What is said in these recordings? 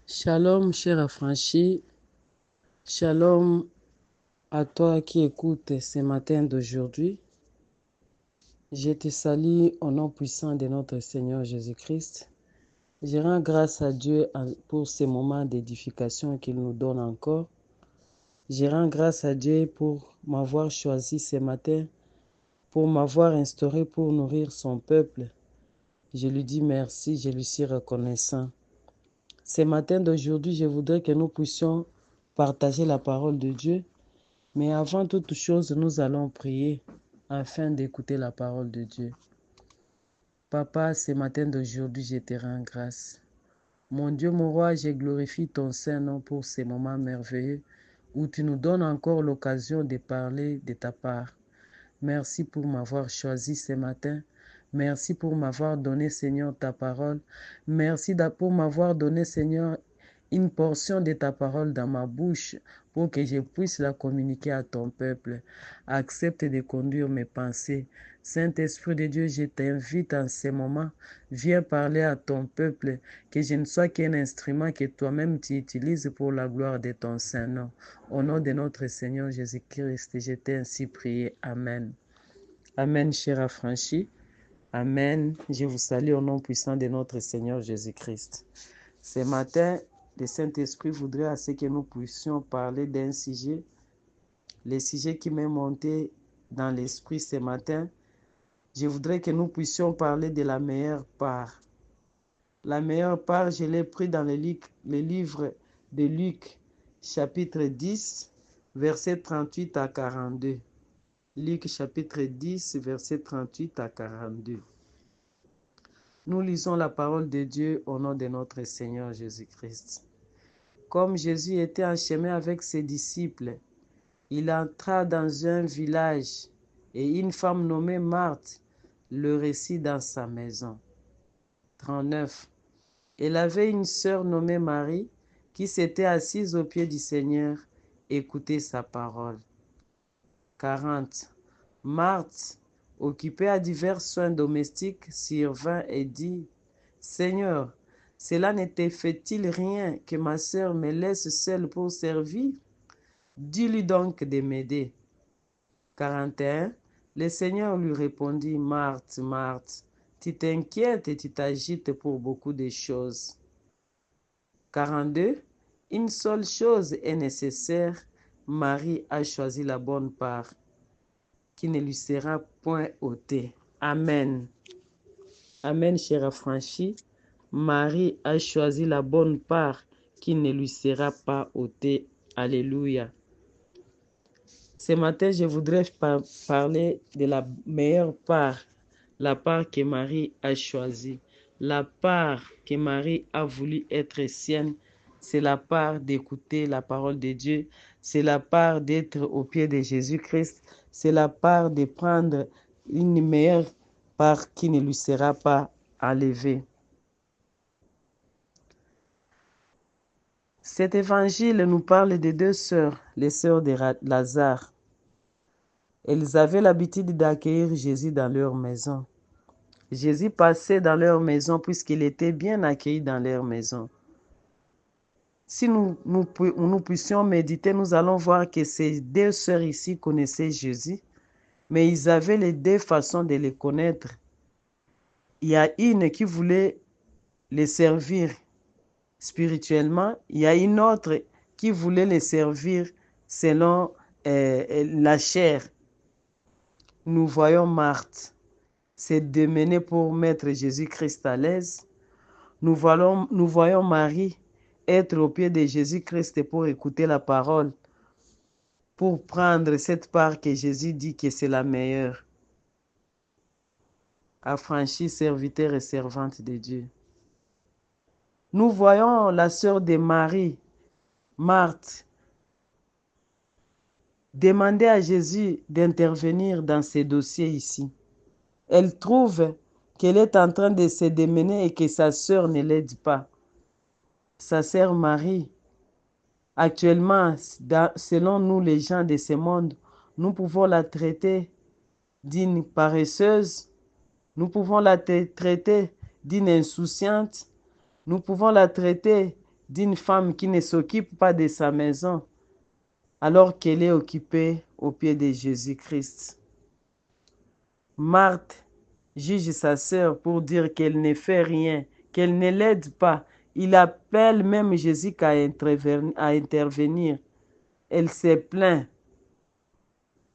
Shalom, cher affranchi. Shalom à toi qui écoutes ce matin d'aujourd'hui. Je te salue au nom puissant de notre Seigneur Jésus-Christ. Je rends grâce à Dieu pour ces moments d'édification qu'il nous donne encore. Je rends grâce à Dieu pour m'avoir choisi ce matin, pour m'avoir instauré pour nourrir son peuple. Je lui dis merci, je lui suis reconnaissant. Ce matin d'aujourd'hui, je voudrais que nous puissions partager la parole de Dieu. Mais avant toute chose, nous allons prier afin d'écouter la parole de Dieu. Papa, ce matin d'aujourd'hui, je te rends grâce. Mon Dieu, mon roi, je glorifie ton Saint-Nom pour ces moments merveilleux où tu nous donnes encore l'occasion de parler de ta part. Merci pour m'avoir choisi ce matin. Merci pour m'avoir donné, Seigneur, ta parole. Merci pour m'avoir donné, Seigneur, une portion de ta parole dans ma bouche pour que je puisse la communiquer à ton peuple. Accepte de conduire mes pensées. Saint-Esprit de Dieu, je t'invite en ce moment. Viens parler à ton peuple, que je ne sois qu'un instrument que toi-même tu utilises pour la gloire de ton Saint-Nom. Au nom de notre Seigneur Jésus-Christ, je t'ai ainsi prié. Amen. Amen, cher affranchi. Amen. Je vous salue au nom puissant de notre Seigneur Jésus-Christ. Ce matin, le Saint-Esprit voudrait à ce que nous puissions parler d'un sujet, le sujet qui m'est monté dans l'esprit ce matin. Je voudrais que nous puissions parler de la meilleure part. La meilleure part, je l'ai pris dans le livre de Luc, chapitre 10, versets 38 à 42. Luc, chapitre 10, versets 38 à 42. Nous lisons la parole de Dieu au nom de notre Seigneur Jésus-Christ. Comme Jésus était en chemin avec ses disciples, il entra dans un village et une femme nommée Marthe le reçut dans sa maison. 39. Elle avait une sœur nommée Marie qui s'était assise aux pieds du Seigneur, écoutait sa parole. 40. Marthe, occupée à divers soins domestiques, survint et dit, « Seigneur, cela ne te fait-il rien que ma sœur me laisse seule pour servir? Dis-lui donc de m'aider. » 41. Le Seigneur lui répondit, « Marthe, Marthe, tu t'inquiètes et tu t'agites pour beaucoup de choses. » 42. Une seule chose est nécessaire. Marie a choisi la bonne part, qui ne lui sera point ôtée. Amen. Amen, cher affranchi. Marie a choisi la bonne part qui ne lui sera pas ôtée. Alléluia. Ce matin, je voudrais parler de la meilleure part, la part que Marie a choisie. La part que Marie a voulu être sienne, c'est la part d'écouter la parole de Dieu, c'est la part d'être au pied de Jésus-Christ, c'est la part de prendre une meilleure part qui ne lui sera pas enlevée. Cet évangile nous parle de deux sœurs, les sœurs de Lazare. Elles avaient l'habitude d'accueillir Jésus dans leur maison. Jésus passait dans leur maison puisqu'il était bien accueilli dans leur maison. Si nous puissions méditer, nous allons voir que ces deux sœurs ici connaissaient Jésus, mais ils avaient les deux façons de le connaître. Il y a une qui voulait les servir spirituellement, il y a une autre qui voulait les servir selon la chair. Nous voyons Marthe s'est démenée pour mettre Jésus-Christ à l'aise. Nous voyons Marie être au pied de Jésus-Christ pour écouter la parole, pour prendre cette part que Jésus dit que c'est la meilleure. Affranchie, serviteur et servante de Dieu. Nous voyons la sœur de Marie, Marthe, demander à Jésus d'intervenir dans ces dossiers ici. Elle trouve qu'elle est en train de se démener et que sa sœur ne l'aide pas. Sa sœur Marie, actuellement, selon nous les gens de ce monde, nous pouvons la traiter d'une paresseuse, nous pouvons la traiter d'une insouciante, nous pouvons la traiter d'une femme qui ne s'occupe pas de sa maison alors qu'elle est occupée aux pieds de Jésus-Christ. Marthe juge sa sœur pour dire qu'elle ne fait rien, qu'elle ne l'aide pas. Il appelle même Jésus à intervenir. Elle se plaint.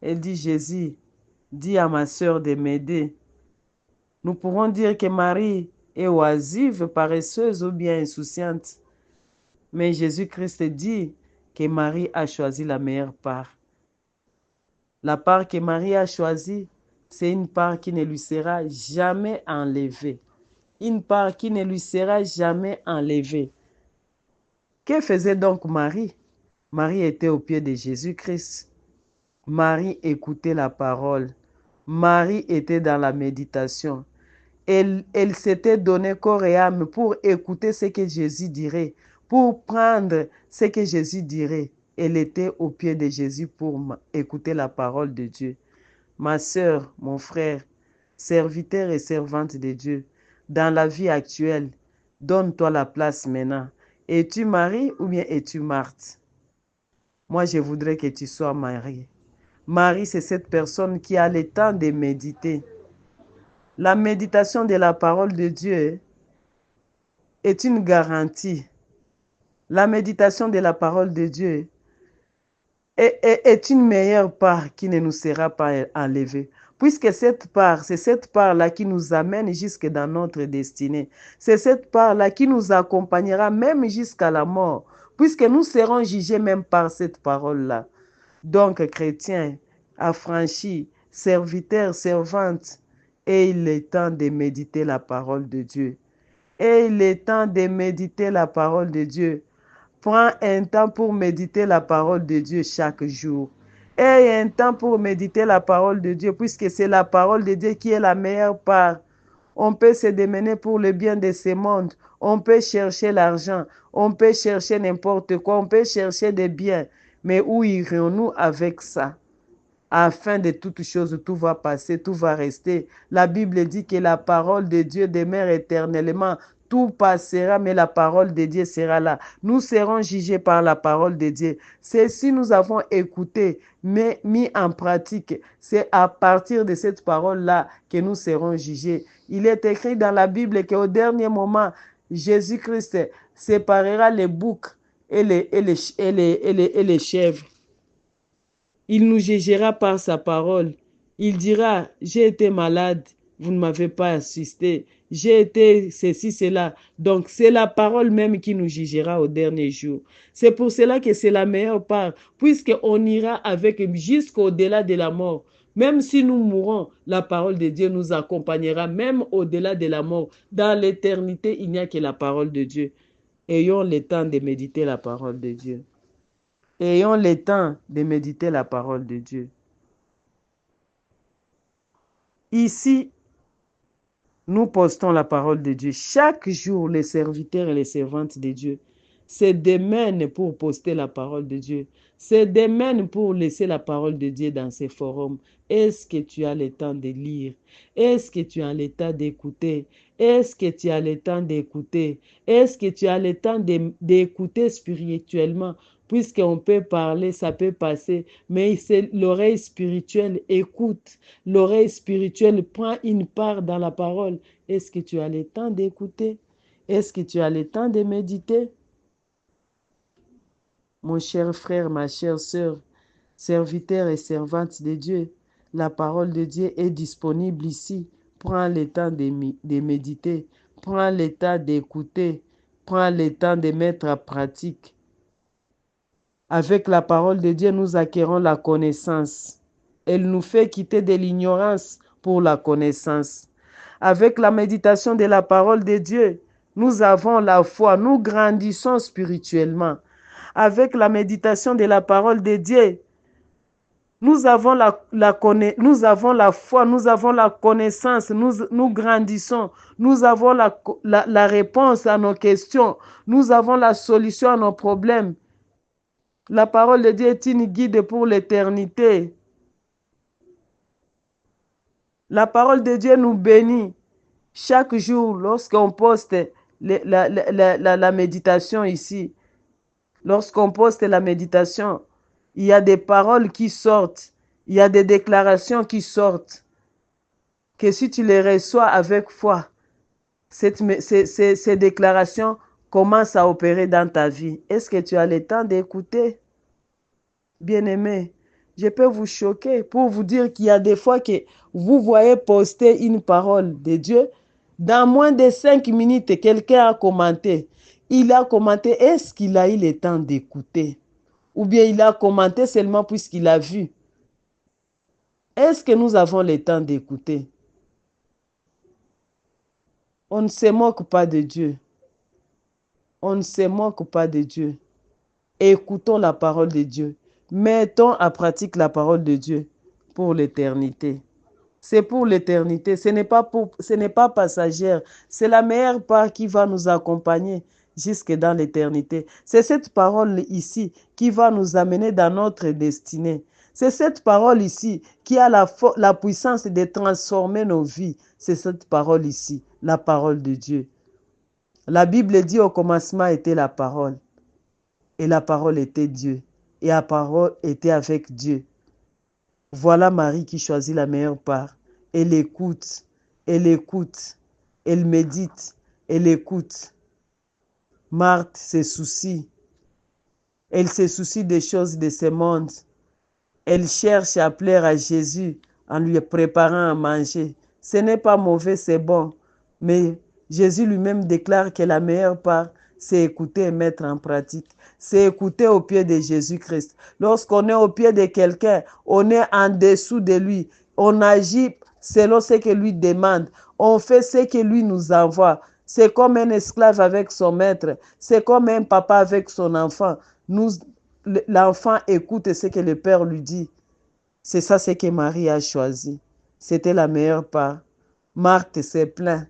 Elle dit, Jésus, dis à ma sœur de m'aider. Nous pourrons dire que Marie est oisive, paresseuse ou bien insouciante. Mais Jésus-Christ dit que Marie a choisi la meilleure part. La part que Marie a choisie, c'est une part qui ne lui sera jamais enlevée. Une part qui ne lui sera jamais enlevée. Que faisait donc Marie? Marie était au pied de Jésus-Christ. Marie écoutait la parole. Marie était dans la méditation. Elle s'était donné corps et âme pour écouter ce que Jésus dirait, pour prendre ce que Jésus dirait. Elle était au pied de Jésus pour écouter la parole de Dieu. Ma sœur, mon frère, serviteur et servante de Dieu, dans la vie actuelle, donne-toi la place maintenant. Es-tu Marie ou bien es-tu Marthe? Moi, je voudrais que tu sois Marie. Marie, c'est cette personne qui a le temps de méditer. La méditation de la parole de Dieu est une garantie. La méditation de la parole de Dieu est une meilleure part qui ne nous sera pas enlevée. Puisque cette part, c'est cette part-là qui nous amène jusque dans notre destinée. C'est cette part-là qui nous accompagnera même jusqu'à la mort. Puisque nous serons jugés même par cette parole-là. Donc, chrétiens, affranchis, serviteurs, servantes, et il est temps de méditer la parole de Dieu. Et il est temps de méditer la parole de Dieu. Prends un temps pour méditer la parole de Dieu chaque jour. Et un temps pour méditer la parole de Dieu, puisque c'est la parole de Dieu qui est la meilleure part. On peut se démener pour le bien de ce monde. On peut chercher l'argent. On peut chercher n'importe quoi. On peut chercher des biens. Mais où irions-nous avec ça? Afin de toutes choses, tout va passer, tout va rester. La Bible dit que la parole de Dieu demeure éternellement. Tout passera, mais la parole de Dieu sera là. Nous serons jugés par la parole de Dieu. C'est si nous avons écouté, mais mis en pratique. C'est à partir de cette parole-là que nous serons jugés. Il est écrit dans la Bible qu'au dernier moment, Jésus-Christ séparera les boucs et les chèvres. Il nous jugera par sa parole. Il dira, j'ai été malade, vous ne m'avez pas assisté. J'ai été ceci, cela. Donc, c'est la parole même qui nous jugera au dernier jour. C'est pour cela que c'est la meilleure part, puisqu'on ira avec jusqu'au-delà de la mort. Même si nous mourons, la parole de Dieu nous accompagnera, même au-delà de la mort. Dans l'éternité, il n'y a que la parole de Dieu. Ayons le temps de méditer la parole de Dieu. Ayons le temps de méditer la parole de Dieu. Ici, nous postons la parole de Dieu. Chaque jour, les serviteurs et les servantes de Dieu se démènent pour poster la parole de Dieu. Se démènent pour laisser la parole de Dieu dans ces forums. Est-ce que tu as le temps de lire? Est-ce que tu as le temps d'écouter? Est-ce que tu as le temps d'écouter? Est-ce que tu as le temps d'écouter spirituellement? Puisqu'on peut parler, ça peut passer, mais c'est l'oreille spirituelle écoute. L'oreille spirituelle prend une part dans la parole. Est-ce que tu as le temps d'écouter? Est-ce que tu as le temps de méditer? Mon cher frère, ma chère sœur, serviteur et servante de Dieu, la parole de Dieu est disponible ici. Prends le temps de méditer. Prends le temps d'écouter. Prends le temps de mettre en pratique. Avec la parole de Dieu, nous acquérons la connaissance. Elle nous fait quitter de l'ignorance pour la connaissance. Avec la méditation de la parole de Dieu, nous avons la foi, nous grandissons spirituellement. Avec la méditation de la parole de Dieu, nous avons nous avons la foi, nous avons la connaissance, nous grandissons, nous avons la réponse à nos questions, nous avons la solution à nos problèmes. La parole de Dieu est une guide pour l'éternité. La parole de Dieu nous bénit. Chaque jour, lorsqu'on poste la méditation ici, lorsqu'on poste la méditation, il y a des paroles qui sortent, il y a des déclarations qui sortent, que si tu les reçois avec foi, ces déclarations commencent à opérer dans ta vie. Est-ce que tu as le temps d'écouter? Bien-aimé, je peux vous choquer pour vous dire qu'il y a des fois que vous voyez poster une parole de Dieu. Dans moins de 5 minutes, quelqu'un a commenté. Il a commenté, est-ce qu'il a eu le temps d'écouter? Ou bien il a commenté seulement puisqu'il a vu? Est-ce que nous avons le temps d'écouter? On ne se moque pas de Dieu. On ne se moque pas de Dieu. Écoutons la parole de Dieu. Mettons à pratique la parole de Dieu pour l'éternité. C'est pour l'éternité. Ce n'est pas passagère. C'est la meilleure part qui va nous accompagner jusque dans l'éternité. C'est cette parole ici qui va nous amener dans notre destinée. C'est cette parole ici qui a la puissance de transformer nos vies. C'est cette parole ici, la parole de Dieu. La Bible dit au commencement était la parole. Et la parole était Dieu. Et la parole était avec Dieu. Voilà Marie qui choisit la meilleure part. Elle écoute, elle écoute, elle médite, elle écoute. Marthe se soucie. Elle se soucie des choses de ce monde. Elle cherche à plaire à Jésus en lui préparant à manger. Ce n'est pas mauvais, c'est bon. Mais Jésus lui-même déclare que la meilleure part, c'est écouter et mettre en pratique. C'est écouter au pied de Jésus-Christ. Lorsqu'on est au pied de quelqu'un, on est en dessous de lui. On agit selon ce que lui demande. On fait ce que lui nous envoie. C'est comme un esclave avec son maître. C'est comme un papa avec son enfant. L'enfant écoute ce que le père lui dit. C'est ça ce que Marie a choisi. C'était la meilleure part. Marthe s'est plainte.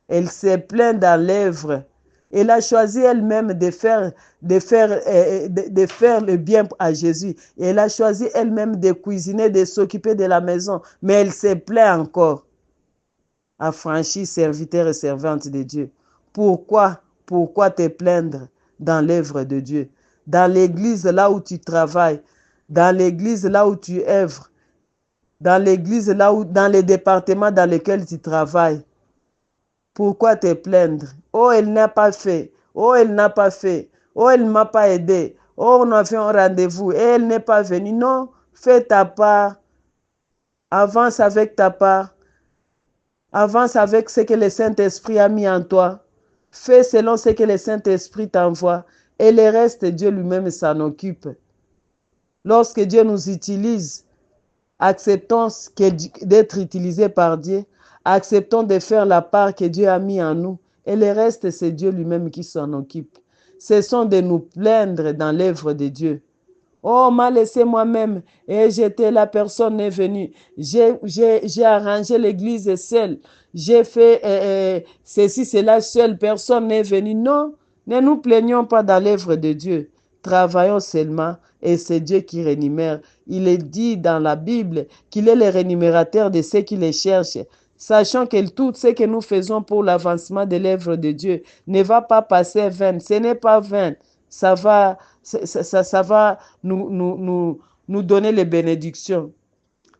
Elle s'est plainte dans l'œuvre. Elle a choisi elle-même de faire le bien à Jésus. Elle a choisi elle-même de cuisiner, de s'occuper de la maison. Mais elle s'est plainte encore. Affranchie, serviteur et servante de Dieu. Pourquoi te plaindre dans l'œuvre de Dieu? Dans l'église là où tu travailles, dans l'église là où tu œuvres, dans l'église là où, dans les départements dans lesquels tu travailles. Pourquoi te plaindre? Oh, elle n'a pas fait. Oh, elle n'a pas fait. Oh, elle ne m'a pas aidé. Oh, on a fait un rendez-vous et elle n'est pas venue. Non, fais ta part. Avance avec ta part. Avance avec ce que le Saint-Esprit a mis en toi. Fais selon ce que le Saint-Esprit t'envoie. Et le reste, Dieu lui-même s'en occupe. Lorsque Dieu nous utilise, acceptons d'être utilisés par Dieu. Acceptons de faire la part que Dieu a mis en nous. Et le reste, c'est Dieu lui-même qui s'en occupe. Cessons de nous plaindre dans l'œuvre de Dieu. Oh, m'a laissé moi-même et j'étais la personne n'est venue. J'ai arrangé l'église seule. J'ai fait ceci, cela seule. Personne n'est venu. Non, ne nous plaignons pas dans l'œuvre de Dieu. Travaillons seulement et c'est Dieu qui rémunère. Il est dit dans la Bible qu'il est le rémunérateur de ceux qui les cherchent. Sachant que tout ce que nous faisons pour l'avancement de l'œuvre de Dieu ne va pas passer vain. Ce n'est pas vain. Ça va nous donner les bénédictions.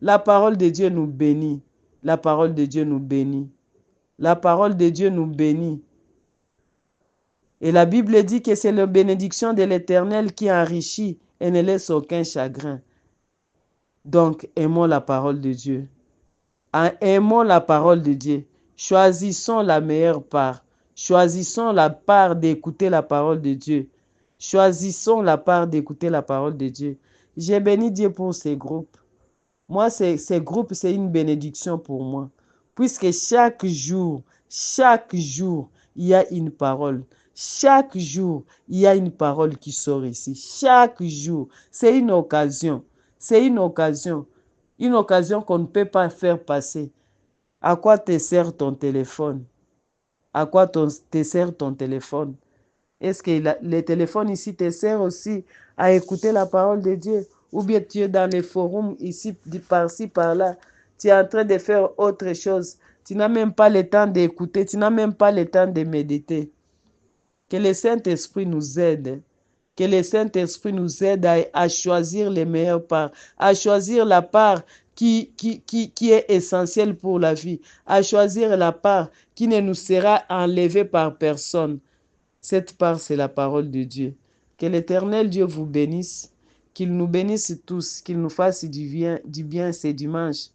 La parole de Dieu nous bénit. La parole de Dieu nous bénit. La parole de Dieu nous bénit. Et la Bible dit que c'est la bénédiction de l'Éternel qui enrichit et ne laisse aucun chagrin. Donc, aimons la parole de Dieu. Aimons la parole de Dieu. Choisissons la meilleure part. Choisissons la part d'écouter la parole de Dieu. Choisissons la part d'écouter la parole de Dieu. J'ai béni Dieu pour ces groupes. Moi, ces groupes, c'est une bénédiction pour moi. Puisque chaque jour, il y a une parole. Chaque jour, il y a une parole qui sort ici. Chaque jour, c'est une occasion. C'est une occasion. Une occasion qu'on ne peut pas faire passer. À quoi te sert ton téléphone? À quoi te sert ton téléphone? Est-ce que le téléphone ici te sert aussi à écouter la parole de Dieu? Ou bien tu es dans les forums ici, par-ci, par-là. Tu es en train de faire autre chose. Tu n'as même pas le temps d'écouter. Tu n'as même pas le temps de méditer. Que le Saint-Esprit nous aide. Que le Saint-Esprit nous aide à choisir les meilleures parts, à choisir la part qui est essentielle pour la vie, à choisir la part qui ne nous sera enlevée par personne. Cette part, c'est la parole de Dieu. Que l'Éternel Dieu vous bénisse, qu'il nous bénisse tous, qu'il nous fasse du bien ce dimanche,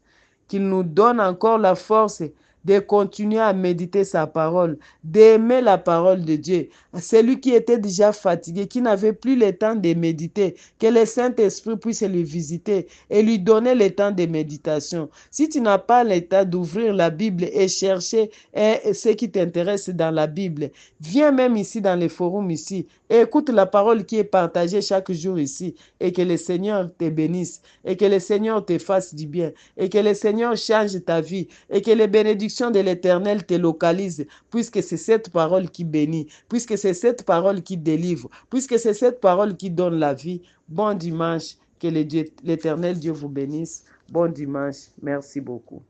qu'il nous donne encore la force de continuer à méditer sa parole, d'aimer la parole de Dieu. Celui qui était déjà fatigué, qui n'avait plus le temps de méditer, que le Saint-Esprit puisse le visiter et lui donner le temps de méditation. Si tu n'as pas le temps d'ouvrir la Bible et chercher ce qui t'intéresse dans la Bible, viens même ici dans les forums ici et écoute la parole qui est partagée chaque jour ici et que le Seigneur te bénisse et que le Seigneur te fasse du bien et que le Seigneur change ta vie et que les bénédictions de l'Éternel te localisent puisque c'est cette parole qui bénit, puisque c'est cette parole qui délivre, puisque c'est cette parole qui donne la vie. Bon dimanche, que l'Éternel Dieu vous bénisse. Bon dimanche, merci beaucoup.